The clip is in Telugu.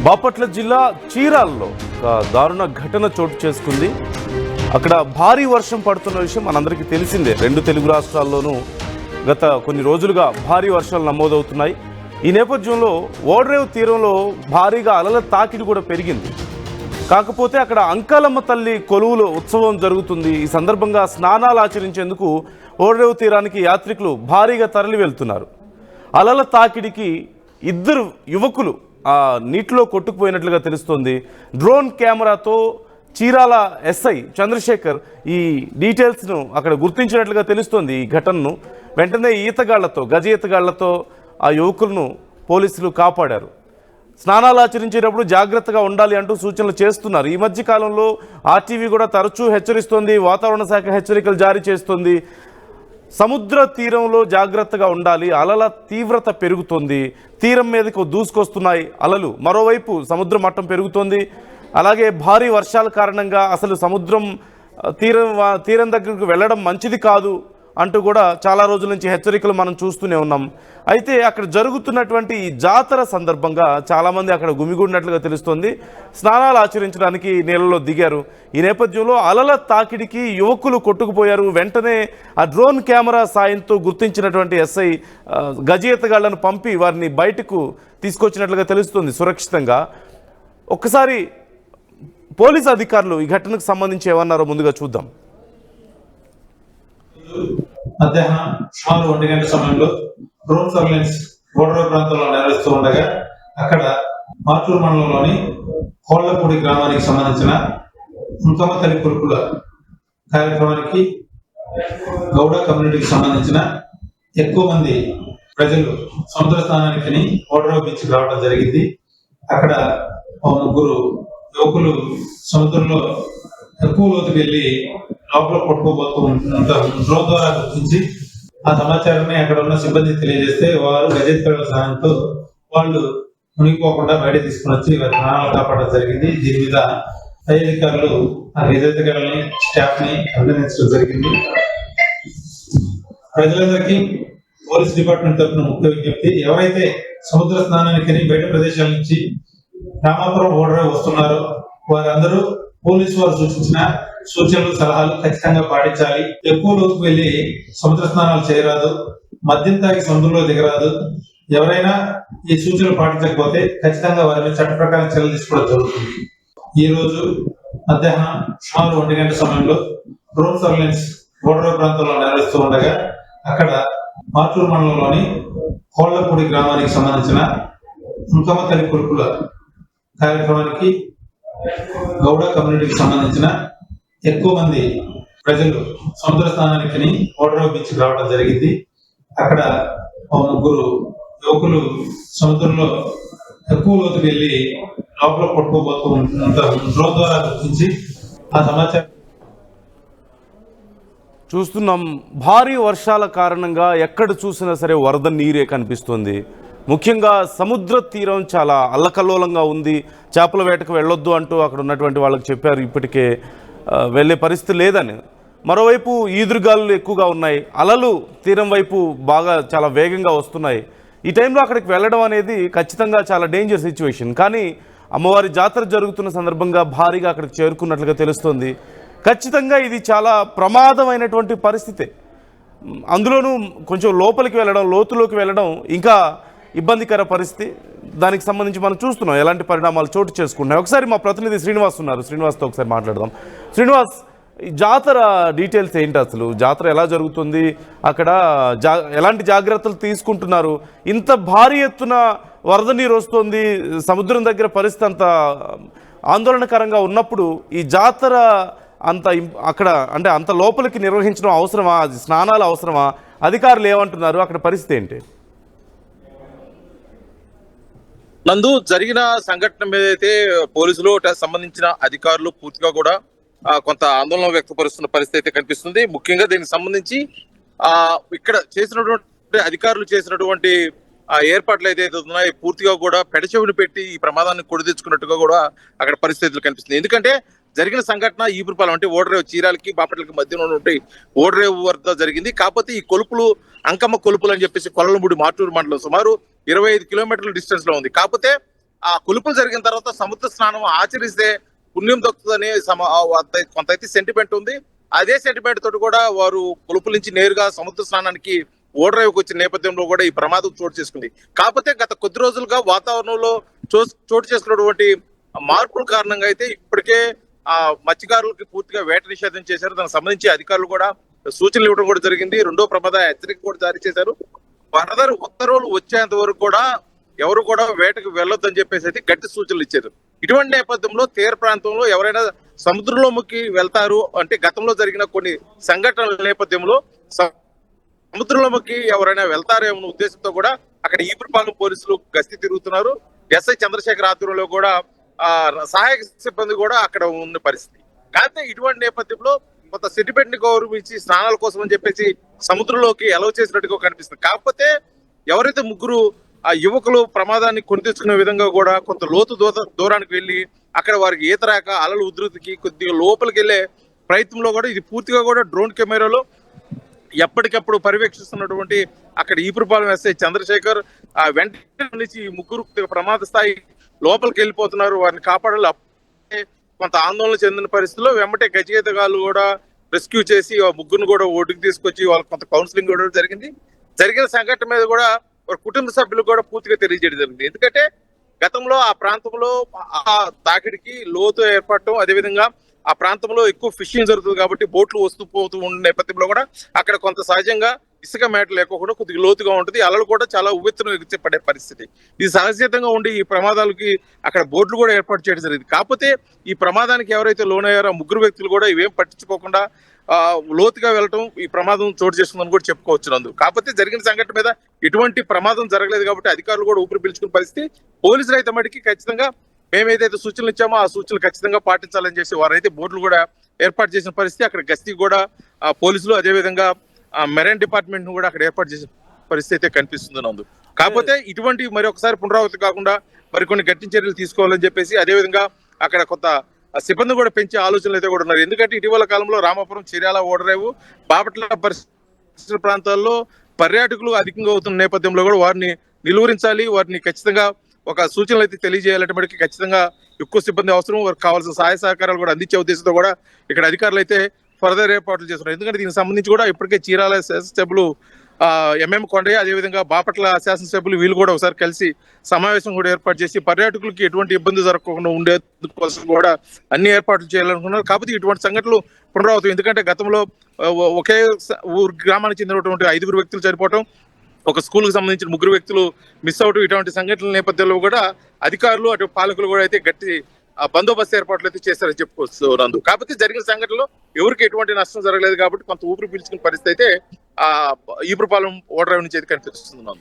బాపట్ల జిల్లా చీరాల్లో ఒక దారుణ ఘటన చోటు చేసుకుంది. అక్కడ భారీ వర్షం పడుతున్న విషయం మనందరికీ తెలిసిందే. రెండు తెలుగు రాష్ట్రాల్లోనూ గత కొన్ని రోజులుగా భారీ వర్షాలు నమోదవుతున్నాయి. ఈ నేపథ్యంలో ఓడరేవు తీరంలో భారీగా అలల తాకిడి కూడా పెరిగింది. కాకపోతే అక్కడ అంకాలమ్మ తల్లి కొలువుల ఉత్సవం జరుగుతుంది. ఈ సందర్భంగా స్నానాలు ఆచరించేందుకు ఓడరేవు తీరానికి యాత్రికులు భారీగా తరలి వెళ్తున్నారు. అలల తాకిడికి ఇద్దరు యువకులు ఆ నీటిలో కొట్టుకుపోయినట్లుగా తెలుస్తోంది. డ్రోన్ కెమెరాతో చీరాల ఎస్ఐ చంద్రశేఖర్ ఈ డీటెయిల్స్ను అక్కడ గుర్తించినట్లుగా తెలుస్తోంది. ఈ ఘటనను వెంటనే గజ ఈతగాళ్లతో ఆ యువకులను పోలీసులు కాపాడారు. స్నానాలు ఆచరించేటప్పుడు జాగ్రత్తగా ఉండాలి అంటూ సూచనలు చేస్తున్నారు. ఈ మధ్య కాలంలో ఆర్టీవీ కూడా తరచూ హెచ్చరిస్తోంది. వాతావరణ శాఖ హెచ్చరికలు జారీ చేస్తోంది. సముద్ర తీరంలో జాగ్రత్తగా ఉండాలి, అలల తీవ్రత పెరుగుతోంది, తీరం మీదకు దూసుకొస్తున్నాయి అలలు. మరోవైపు సముద్ర మట్టం పెరుగుతోంది. అలాగే భారీ వర్షాల కారణంగా అసలు సముద్రం తీరం దగ్గరకు వెళ్ళడం మంచిది కాదు అంటూ కూడా చాలా రోజుల నుంచి హెచ్చరికలు మనం చూస్తూనే ఉన్నాం. అయితే అక్కడ జరుగుతున్నటువంటి ఈ జాతర సందర్భంగా చాలామంది అక్కడ గుమిగూడినట్లుగా తెలుస్తోంది. స్నానాలు ఆచరించడానికి నీళ్ళలో దిగారు. ఈ నేపథ్యంలో అలల తాకిడికి యువకులు కొట్టుకుపోయారు. వెంటనే ఆ డ్రోన్ కెమెరా సాయంతో గుర్తించినటువంటి ఎస్ఐ గజఈతగాళ్లను పంపి వారిని బయటకు తీసుకొచ్చినట్లుగా తెలుస్తోంది సురక్షితంగా. ఒక్కసారి పోలీసు అధికారులు ఈ ఘటనకు సంబంధించి ఏమన్నారో ముందుగా చూద్దాం. మధ్యాహ్నం సుమారు 1 గంటల సమయంలో డ్రోన్ సర్వేలెన్స్ ఓడరేవు ప్రాంతంలో నిర్వహిస్తూ ఉండగా అక్కడ మార్టూరు మండలంలోని కోళ్లపూడి గ్రామానికి సంబంధించిన అంకమ్మ తల్లి కొలుపుల కార్యక్రమానికి గౌడ కమ్యూనిటీకి సంబంధించిన ఎక్కువ మంది ప్రజలు సముద్ర స్నానానికి ఓడరేవు బీచ్కి రావడం జరిగింది. అక్కడ 3 యువకులు సముద్రంలో ఎక్కువ లోతుకి వెళ్ళి లోపల కొట్టుకోబోతూ డ్రోన్ ద్వారా గుర్తించి ఆ సమాచారాన్ని అక్కడ ఉన్న సిబ్బంది తెలియజేస్తే వారు గజెత్తుల సహాయంతో వాళ్ళు మునిగిపోకుండా బయట తీసుకుని వచ్చి వారి ప్రాణాలు కాపాడడం జరిగింది. దీని మీద పై అధికారులు ఆ గజెత్తులని స్టాఫ్ ని అభినందించడం జరిగింది. ప్రజలందరికీ పోలీస్ డిపార్ట్మెంట్ తరఫున ముఖ్య విజ్ఞప్తి, ఎవరైతే సముద్ర స్నానానికి బయట ప్రదేశాల నుంచి రామాపురం ఓడరేవు వస్తున్నారో వారందరూ పోలీసు వారు సూచించిన సూచనలు సలహాలు ఖచ్చితంగా పాటించాలి. ఎక్కువ లోతుకు వెళ్లి సముద్ర స్నానాలు చేయరాదు, మద్యం తాగి సముద్రంలో దిగరాదు. ఎవరైనా ఈ సూచనలు పాటించకపోతే ఖచ్చితంగా వారి మీద చట్ట ప్రకారం చర్యలు తీసుకోవడం జరుగుతుంది. ఈ రోజు మధ్యాహ్నం సుమారు 1 గంటల సమయంలో డ్రోన్ సర్వేలెన్స్ ఓడరేవు ప్రాంతంలో నిర్వహిస్తూ ఉండగా అక్కడ మార్టూరు మండలంలోని కోళ్లపూడి గ్రామానికి సంబంధించిన అంకమ్మ తల్లి కొలుపుల కార్యక్రమానికి గౌడ కమ్యూనిటీకి సంబంధించిన ఎక్కువ మంది ప్రజలు సముద్ర స్నానానికి ఓడరేవు బీచ్కి రావడం జరిగింది. అక్కడ 3 యువకులు సముద్రంలో ఎక్కువ లోతుకి వెళ్ళి లోపల కొట్టుకోబోతూ డ్రోన్ ద్వారా గుర్తించి ఆ సమాచారం చూస్తున్నాం. భారీ వర్షాల కారణంగా ఎక్కడ చూసినా సరే వరద నీరే కనిపిస్తుంది. ముఖ్యంగా సముద్ర తీరం చాలా అల్లకల్లోలంగా ఉంది. చేపల వేటకు వెళ్ళొద్దు అంటూ అక్కడ ఉన్నటువంటి వాళ్ళకి చెప్పారు, ఇప్పటికే వెళ్ళే పరిస్థితి లేదని. మరోవైపు ఈదురుగాలులు ఎక్కువగా ఉన్నాయి, అలలు తీరం వైపు బాగా చాలా వేగంగా వస్తున్నాయి. ఈ టైంలో అక్కడికి వెళ్ళడం అనేది ఖచ్చితంగా చాలా డేంజర్ సిచ్యువేషన్. కానీ అమ్మవారి జాతర జరుగుతున్న సందర్భంగా భారీగా అక్కడికి చేరుకున్నట్లుగా తెలుస్తోంది. ఖచ్చితంగా ఇది చాలా ప్రమాదమైనటువంటి పరిస్థితే. అందులోనూ కొంచెం లోపలికి వెళ్ళడం, లోతులోకి వెళ్ళడం ఇంకా ఇబ్బందికర పరిస్థితి. దానికి సంబంధించి మనం చూస్తున్నాం ఎలాంటి పరిణామాలు చోటు చేసుకుంటున్నాయి. ఒకసారి మా ప్రతినిధి శ్రీనివాస్ ఉన్నారు, శ్రీనివాస్తో ఒకసారి మాట్లాడదాం. శ్రీనివాస్, ఈ జాతర డీటెయిల్స్ ఏంటి? అసలు జాతర ఎలా జరుగుతుంది? అక్కడ ఎలాంటి జాగ్రత్తలు తీసుకుంటున్నారు? ఇంత భారీ ఎత్తున వరద నీరు వస్తుంది, సముద్రం దగ్గర పరిస్థితి అంత ఆందోళనకరంగా ఉన్నప్పుడు ఈ జాతర అక్కడ అంటే అంత లోపలికి నిర్వహించడం అవసరమా? స్నానాలు అవసరమా? అధికారులు ఏమంటున్నారు? అక్కడ పరిస్థితి ఏంటి? నందు, జరిగిన సంఘటన మీద అయితే పోలీసులు సంబంధించిన అధికారులు పూర్తిగా కూడా కొంత ఆందోళన వ్యక్తపరుస్తున్న పరిస్థితి అయితే కనిపిస్తుంది. ముఖ్యంగా దీనికి సంబంధించి ఇక్కడ చేసినటువంటి అధికారులు చేసినటువంటి ఏర్పాట్లు ఏదైతే ఉన్నాయో పూర్తిగా కూడా పెడచెవిని పెట్టి ఈ ప్రమాదాన్ని కొడి తెచ్చుకున్నట్టుగా కూడా అక్కడ పరిస్థితులు కనిపిస్తుంది. ఎందుకంటే జరిగిన సంఘటన ఈపురపాలెం అంటే ఓడరేవు చీరాలకి బాపట్లకి మధ్యలో ఉంటే ఓడరేవు వద్ద జరిగింది. కాకపోతే ఈ కొలుపులు అంకమ్మ కొలుపులు అని చెప్పేసి కొల్లలమూడి మార్టూరు మండలం సుమారు 25 కిలోమీటర్ల డిస్టెన్స్ లో ఉంది. కాకపోతే ఆ కొలుపులు జరిగిన తర్వాత సముద్ర స్నానం ఆచరిస్తే పుణ్యం దక్కుతుందని కొంత అయితే సెంటిమెంట్ ఉంది. అదే సెంటిమెంట్ తోటి కూడా వారు కొలుపుల నుంచి నేరుగా సముద్ర స్నానానికి ఓడరేవుకు వచ్చిన నేపథ్యంలో కూడా ఈ ప్రమాదం చోటు చేసుకుంది. కాకపోతే గత కొద్ది రోజులుగా వాతావరణంలో చోటు చేసుకున్నటువంటి మార్పుల కారణంగా అయితే ఇప్పటికే మత్స్యకారులకి పూర్తిగా వేట నిషేధం చేశారు. దానికి సంబంధించి అధికారులు కూడా సూచనలు ఇవ్వడం కూడా జరిగింది. రెండో ప్రమాద హెచ్చరిక కూడా జారీ చేశారు. ఫర్దర్ ఉత్తర్వులు వచ్చేంత వరకు కూడా ఎవరు కూడా వేటకు వెళ్ళొద్దని చెప్పేసి అయితే గట్టి సూచనలు ఇచ్చారు. ఇటువంటి నేపథ్యంలో తీర ప్రాంతంలో ఎవరైనా సముద్రంలోకి వెళ్తారు అంటే గతంలో జరిగిన కొన్ని సంఘటనల నేపథ్యంలో సముద్రంలోకి ఎవరైనా వెళ్తారేమో ఉద్దేశంతో కూడా అక్కడ ఈపురపాలెం పోలీసులు గస్తీ తిరుగుతున్నారు. ఎస్ఐ చంద్రశేఖర్ ఆధ్వర్యంలో కూడా సహాయక సిబ్బంది కూడా అక్కడ ఉన్న పరిస్థితి. కాకపోతే ఇటువంటి నేపథ్యంలో కొంత సెంటిమెంట్ ని గౌరవించి స్నానాల కోసం అని చెప్పేసి సముద్రంలోకి అలౌ చేసినట్టుగా కనిపిస్తుంది. కాకపోతే ఎవరైతే ముగ్గురు ఆ యువకులు ప్రమాదాన్ని కొని తెచ్చుకునే విధంగా కూడా కొంత లోతు దూరానికి వెళ్ళి అక్కడ వారికి ఈత రాక అలల ఉధృతికి కొద్దిగా లోపలికి వెళ్ళే ప్రయత్నంలో కూడా ఇది పూర్తిగా కూడా డ్రోన్ కెమెరాలో ఎప్పటికప్పుడు పర్యవేక్షిస్తున్నటువంటి అక్కడ ఈపురపాలెం ఎస్ఐ చంద్రశేఖర్ వెంటనే నుంచి ముగ్గురు ప్రమాద స్థాయి లోపలికి వెళ్ళిపోతున్నారు, వారిని కాపాడాలి. కొంత ఆందోళన చెందిన పరిస్థితుల్లో వెంబటే గజగీతగాళ్ళు కూడా రెస్క్యూ చేసి ముగ్గురు కూడా ఒడ్డుకు తీసుకొచ్చి వాళ్ళకి కొంత కౌన్సిలింగ్ కూడా జరిగింది. జరిగిన సంఘటన మీద కూడా కుటుంబ సభ్యులు కూడా పూర్తిగా తెలియజేయడం జరిగింది. ఎందుకంటే గతంలో ఆ ప్రాంతంలో ఆ తాకిడికి లోతు ఏర్పడటం, అదేవిధంగా ఆ ప్రాంతంలో ఎక్కువ ఫిషింగ్ జరుగుతుంది కాబట్టి బోట్లు వస్తూ పోతూ ఉన్న నేపథ్యంలో కూడా అక్కడ కొంత సహజంగా ఇసుక మేట లేకుండా కొద్దిగా లోతుగా ఉంటుంది. అలలు కూడా చాలా ఉవ్వెత్తున ఎగిసిపడే పరిస్థితి. ఇది సహజంగా ఉండి ఈ ప్రమాదాలకి అక్కడ బోట్లు కూడా ఏర్పాటు చేయడం జరిగింది. కాకపోతే ఈ ప్రమాదానికి ఎవరైతే లోనయ్యారో ముగ్గురు వ్యక్తులు కూడా ఇవేం పట్టించుకోకుండా లోతుగా వెళ్ళటం ఈ ప్రమాదం చోటు చేసుకుందని కూడా చెప్పుకోవచ్చు. కాకపోతే జరిగిన సంఘటన మీద ఎటువంటి ప్రమాదం జరగలేదు కాబట్టి అధికారులు కూడా ఊపిరి పీల్చుకునే పరిస్థితి. పోలీసులు అయితే మటుకి ఖచ్చితంగా మేము ఏదైతే సూచనలు ఇచ్చామో ఆ సూచనలు ఖచ్చితంగా పాటించాలని చేసి వారైతే బోర్డులు కూడా ఏర్పాటు చేసిన పరిస్థితి. అక్కడ గస్తీ కూడా పోలీసులు అదేవిధంగా మెరైన్ డిపార్ట్మెంట్ ను కూడా అక్కడ ఏర్పాటు చేసిన పరిస్థితి అయితే కనిపిస్తుంది. కాకపోతే ఇటువంటి మరి ఒకసారి పునరావృతి కాకుండా మరికొన్ని గట్టి చర్యలు తీసుకోవాలని చెప్పేసి అదేవిధంగా అక్కడ కొంత సిబ్బంది కూడా పెంచే ఆలోచనలు అయితే కూడా ఉన్నారు. ఎందుకంటే ఇటీవల కాలంలో రామాపురం, చీరాల, ఓడరేవు, బాపట్ల పరిసర ప్రాంతాల్లో పర్యాటకులు అధికంగా అవుతున్న నేపథ్యంలో కూడా వారిని నిలువరించాలి, వారిని ఖచ్చితంగా ఒక సూచనలు అయితే తెలియజేయాలంటే మనకి ఖచ్చితంగా ఎక్కువ సిబ్బంది అవసరం. వారికి కావాల్సిన సహాయ సహకారాలు కూడా అందించే ఉద్దేశంతో కూడా ఇక్కడ అధికారులు అయితే ఫర్దర్ ఏర్పాట్లు చేస్తున్నారు. ఎందుకంటే దీనికి సంబంధించి కూడా ఇప్పటికే చీరాల శాసనసభ్యులు ఎంఎం కొండయ్య అదేవిధంగా బాపట్ల శాసనసభ్యులు వీళ్ళు కూడా ఒకసారి కలిసి సమావేశం కూడా ఏర్పాటు చేసి పర్యాటకులకి ఎటువంటి ఇబ్బంది జరగకుండా ఉండేందుకోసం కూడా అన్ని ఏర్పాట్లు చేయాలనుకున్నారు. కాకపోతే ఇటువంటి సంఘటనలు పునరావృతం. ఎందుకంటే గతంలో ఒకే ఊరు గ్రామానికి చెందినటువంటి 5 వ్యక్తులు చనిపోవటం, ఒక స్కూల్కి సంబంధించిన 3 వ్యక్తులు మిస్ అవటం, ఇటువంటి సంఘటనల నేపథ్యంలో కూడా అధికారులు అటు పాలకులు కూడా అయితే గట్టి బందోబస్తు ఏర్పాట్లు అయితే చేశారని చెప్పుకోవచ్చు. కాకపోతే జరిగిన సంఘటనలో ఎవరికి ఎటువంటి నష్టం జరగలేదు కాబట్టి కొంత ఊపిరి పీల్చుకునే పరిస్థితి అయితే ఈపురపాలెం ఓడరేవు నుంచి అయితే కనిపిస్తుంది.